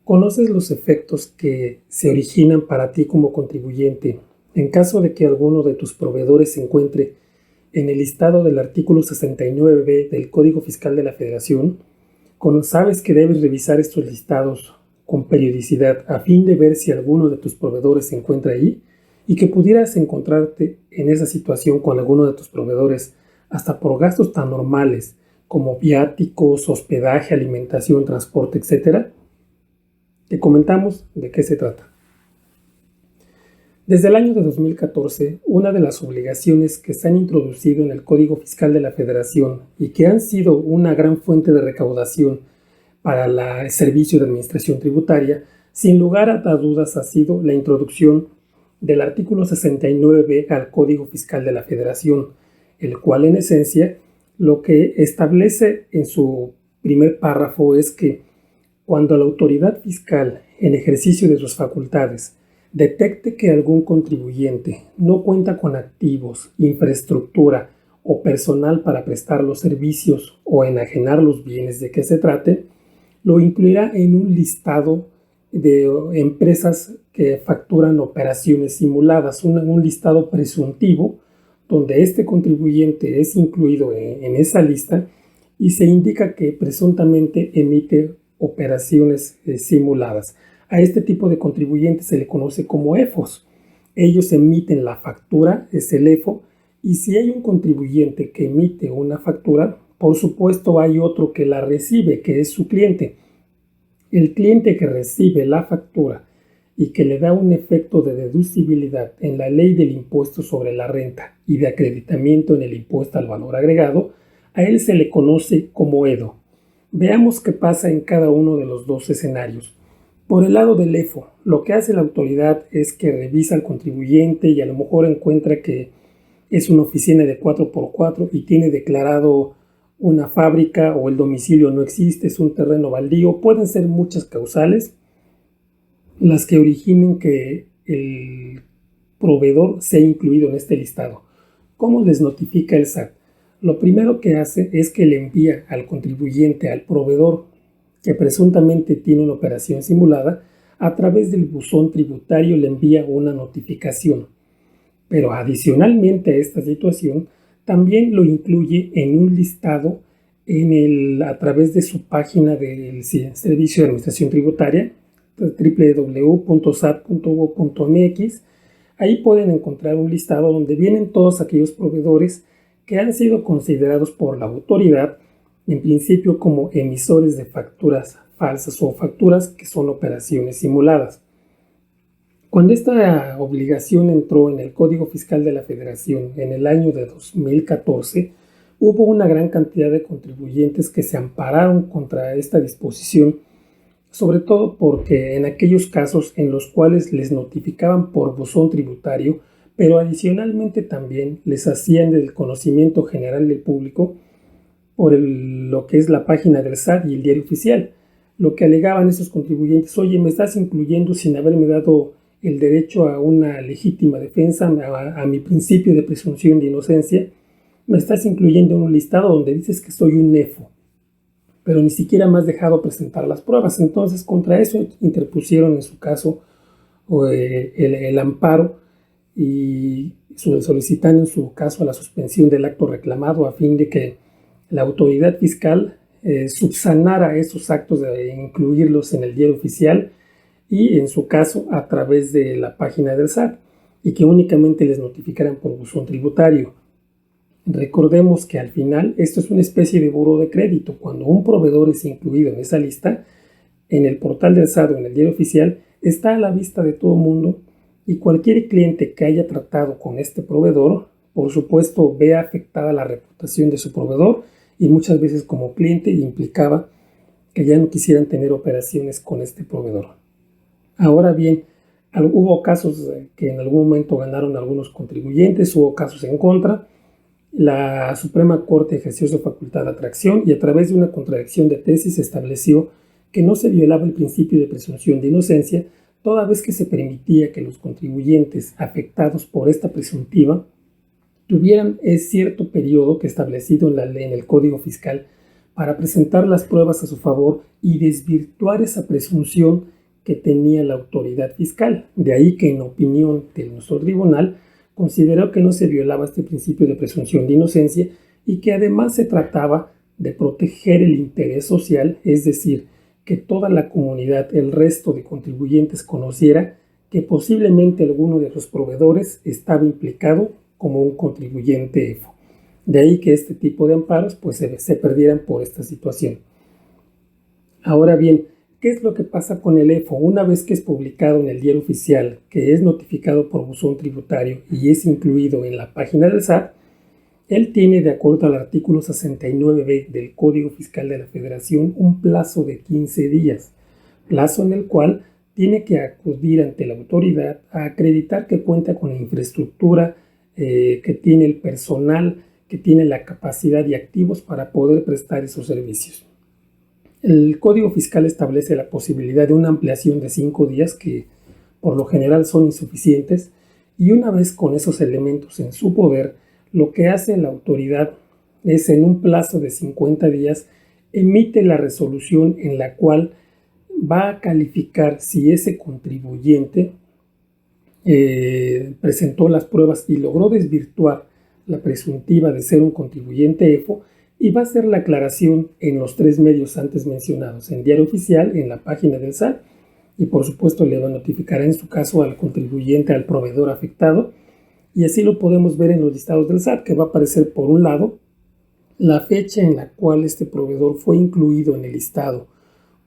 ¿Conoces los efectos que se originan para ti como contribuyente en caso de que alguno de tus proveedores se encuentre en el listado del artículo 69b del Código Fiscal de la Federación? Sabes que debes revisar estos listados con periodicidad a fin de ver si alguno de tus proveedores se encuentra ahí y que pudieras encontrarte en esa situación con alguno de tus proveedores hasta por gastos tan normales como viáticos, hospedaje, alimentación, transporte, etc. Te comentamos de qué se trata. Desde el año de 2014, una de las obligaciones que se han introducido en el Código Fiscal de la Federación y que han sido una gran fuente de recaudación para el Servicio de Administración Tributaria, sin lugar a dudas ha sido la introducción del artículo 69b al Código Fiscal de la Federación, el cual en esencia lo que establece en su primer párrafo es que cuando la autoridad fiscal, en ejercicio de sus facultades, detecte que algún contribuyente no cuenta con activos, infraestructura o personal para prestar los servicios o enajenar los bienes de que se trate, lo incluirá en un listado de empresas que facturan operaciones simuladas, un listado presuntivo donde este contribuyente es incluido en esa lista y se indica que presuntamente emite operaciones simuladas. A este tipo de contribuyentes se le conoce como EFOS. Ellos emiten la factura, es el EFO, y si hay un contribuyente que emite una factura, por supuesto hay otro que la recibe, que es su cliente. El cliente que recibe la factura y que le da un efecto de deducibilidad en la ley del impuesto sobre la renta y de acreditamiento en el impuesto al valor agregado, a él se le conoce como EDO. Veamos qué pasa en cada uno de los dos escenarios. Por el lado del EFO, lo que hace la autoridad es que revisa al contribuyente y a lo mejor encuentra que es una oficina de 4x4 y tiene declarado una fábrica o el domicilio no existe, es un terreno baldío. Pueden ser muchas causales las que originen que el proveedor sea incluido en este listado. ¿Cómo les notifica el SAT? Lo primero que hace es que le envía al contribuyente, al proveedor que presuntamente tiene una operación simulada, a través del buzón tributario le envía una notificación. Pero adicionalmente a esta situación, también lo incluye en un listado a través de su página del Servicio de Administración Tributaria, www.sat.gov.mx. Ahí pueden encontrar un listado donde vienen todos aquellos proveedores que han sido considerados por la autoridad en principio como emisores de facturas falsas o facturas que son operaciones simuladas. Cuando esta obligación entró en el Código Fiscal de la Federación en el año de 2014, hubo una gran cantidad de contribuyentes que se ampararon contra esta disposición, sobre todo porque en aquellos casos en los cuales les notificaban por buzón tributario, pero adicionalmente también les hacían del conocimiento general del público por lo que es la página del SAT y el diario oficial. Lo que alegaban esos contribuyentes: oye, me estás incluyendo sin haberme dado el derecho a una legítima defensa, a mi principio de presunción de inocencia, me estás incluyendo en un listado donde dices que soy un EFO, pero ni siquiera me has dejado presentar las pruebas. Entonces, contra eso interpusieron en su caso el amparo y solicitando en su caso la suspensión del acto reclamado a fin de que la autoridad fiscal subsanara esos actos de incluirlos en el diario oficial y en su caso a través de la página del SAT y que únicamente les notificaran por buzón tributario. Recordemos que al final esto es una especie de buró de crédito. Cuando un proveedor es incluido en esa lista, en el portal del SAT o en el diario oficial, está a la vista de todo el mundo y cualquier cliente que haya tratado con este proveedor, por supuesto, ve afectada la reputación de su proveedor y muchas veces como cliente implicaba que ya no quisieran tener operaciones con este proveedor. Ahora bien, hubo casos que en algún momento ganaron algunos contribuyentes, hubo casos en contra. La Suprema Corte ejerció su facultad de atracción y a través de una contradicción de tesis estableció que no se violaba el principio de presunción de inocencia, toda vez que se permitía que los contribuyentes afectados por esta presuntiva tuvieran cierto periodo que establecido en la ley, en el Código Fiscal, para presentar las pruebas a su favor y desvirtuar esa presunción que tenía la autoridad fiscal. De ahí que, en opinión de nuestro tribunal, consideró que no se violaba este principio de presunción de inocencia y que además se trataba de proteger el interés social, es decir, que toda la comunidad, el resto de contribuyentes, conociera que posiblemente alguno de los proveedores estaba implicado como un contribuyente EFO. De ahí que este tipo de amparos pues se perdieran por esta situación. Ahora bien, ¿qué es lo que pasa con el EFO? Una vez que es publicado en el Diario Oficial, que es notificado por buzón tributario y es incluido en la página del SAT, él tiene, de acuerdo al artículo 69b del Código Fiscal de la Federación, un plazo de 15 días, plazo en el cual tiene que acudir ante la autoridad a acreditar que cuenta con la infraestructura, que tiene el personal, que tiene la capacidad y activos para poder prestar esos servicios. El Código Fiscal establece la posibilidad de una ampliación de 5 días, que por lo general son insuficientes, y una vez con esos elementos en su poder, lo que hace la autoridad es, en un plazo de 50 días, emite la resolución en la cual va a calificar si ese contribuyente presentó las pruebas y logró desvirtuar la presuntiva de ser un contribuyente EFO, y va a hacer la aclaración en los 3 medios antes mencionados, en Diario Oficial, en la página del SAT, y por supuesto le va a notificar en su caso al contribuyente, al proveedor afectado, y así lo podemos ver en los listados del SAT, que va a aparecer, por un lado, la fecha en la cual este proveedor fue incluido en el listado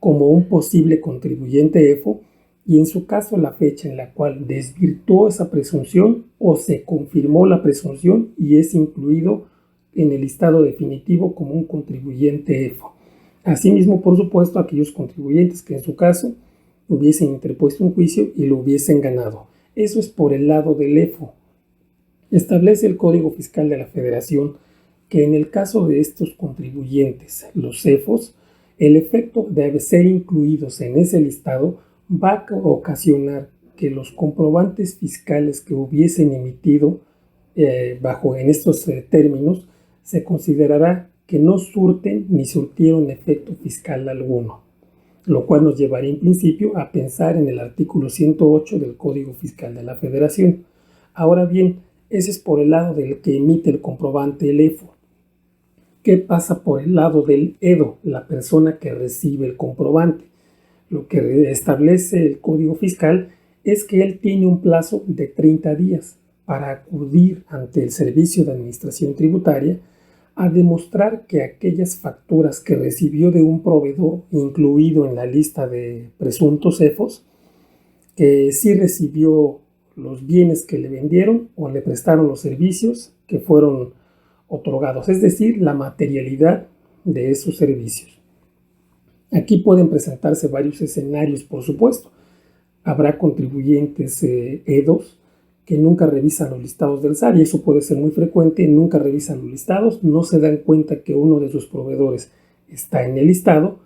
como un posible contribuyente EFO, y en su caso la fecha en la cual desvirtuó esa presunción o se confirmó la presunción y es incluido en el listado definitivo como un contribuyente EFO. Asimismo, por supuesto, aquellos contribuyentes que en su caso hubiesen interpuesto un juicio y lo hubiesen ganado. Eso es por el lado del EFO. Establece el Código Fiscal de la Federación que en el caso de estos contribuyentes, los EFOs, el efecto de ser incluidos en ese listado va a ocasionar que los comprobantes fiscales que hubiesen emitido bajo en estos términos, se considerará que no surten ni surtieron efecto fiscal alguno, lo cual nos llevaría en principio a pensar en el artículo 108 del Código Fiscal de la Federación. Ahora bien, ese es por el lado del que emite el comprobante, el EFO. ¿Qué pasa por el lado del EDO, la persona que recibe el comprobante? Lo que establece el Código Fiscal es que él tiene un plazo de 30 días para acudir ante el Servicio de Administración Tributaria a demostrar que aquellas facturas que recibió de un proveedor incluido en la lista de presuntos EFOs, que sí recibió los bienes que le vendieron o le prestaron los servicios que fueron otorgados, es decir, la materialidad de esos servicios. Aquí pueden presentarse varios escenarios, por supuesto. Habrá contribuyentes EDOs que nunca revisan los listados del SAT, y eso puede ser muy frecuente. Nunca revisan los listados, no se dan cuenta que uno de sus proveedores está en el listado,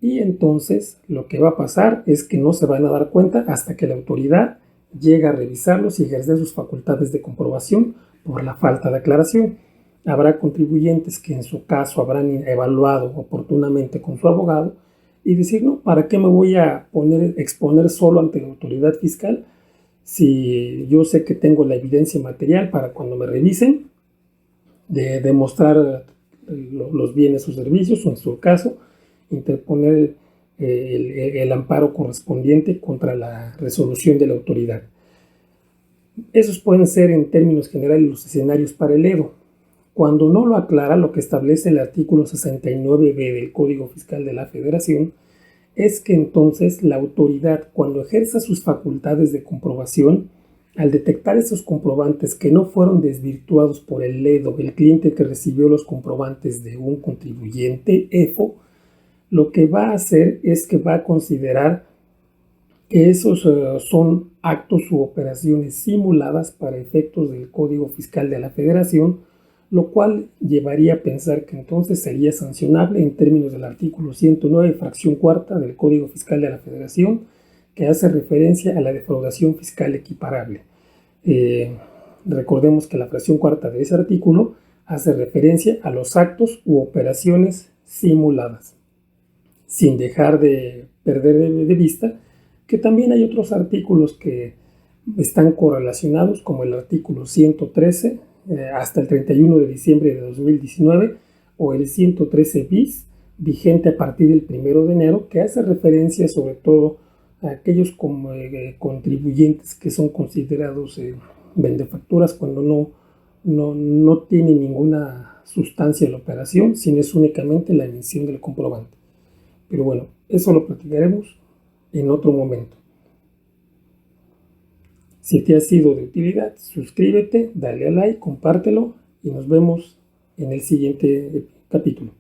y entonces lo que va a pasar es que no se van a dar cuenta hasta que la autoridad llega a revisarlos y ejercer sus facultades de comprobación por la falta de aclaración. Habrá contribuyentes que en su caso habrán evaluado oportunamente con su abogado y decir, no, ¿para qué me voy a exponer solo ante la autoridad fiscal si yo sé que tengo la evidencia material para cuando me revisen de demostrar los bienes o servicios, o en su caso interponer el amparo correspondiente contra la resolución de la autoridad? Esos pueden ser, en términos generales, los escenarios para el EDO. Cuando no lo aclara, lo que establece el artículo 69b del Código Fiscal de la Federación es que entonces la autoridad, cuando ejerza sus facultades de comprobación, al detectar esos comprobantes que no fueron desvirtuados por el EDO, el cliente que recibió los comprobantes de un contribuyente EFO, lo que va a hacer es que va a considerar que esos son actos u operaciones simuladas para efectos del Código Fiscal de la Federación, lo cual llevaría a pensar que entonces sería sancionable en términos del artículo 109, fracción cuarta del Código Fiscal de la Federación, que hace referencia a la defraudación fiscal equiparable. Recordemos que la fracción cuarta de ese artículo hace referencia a los actos u operaciones simuladas, sin dejar de perder de vista que también hay otros artículos que están correlacionados, como el artículo 113 hasta el 31 de diciembre de 2019 o el 113 bis, vigente a partir del 1 de enero, que hace referencia sobre todo a aquellos contribuyentes que son considerados benefactoras cuando no tiene ninguna sustancia la operación, sino es únicamente la emisión del comprobante. Pero bueno, eso lo platicaremos en otro momento. Si te ha sido de utilidad, suscríbete, dale a like, compártelo y nos vemos en el siguiente capítulo.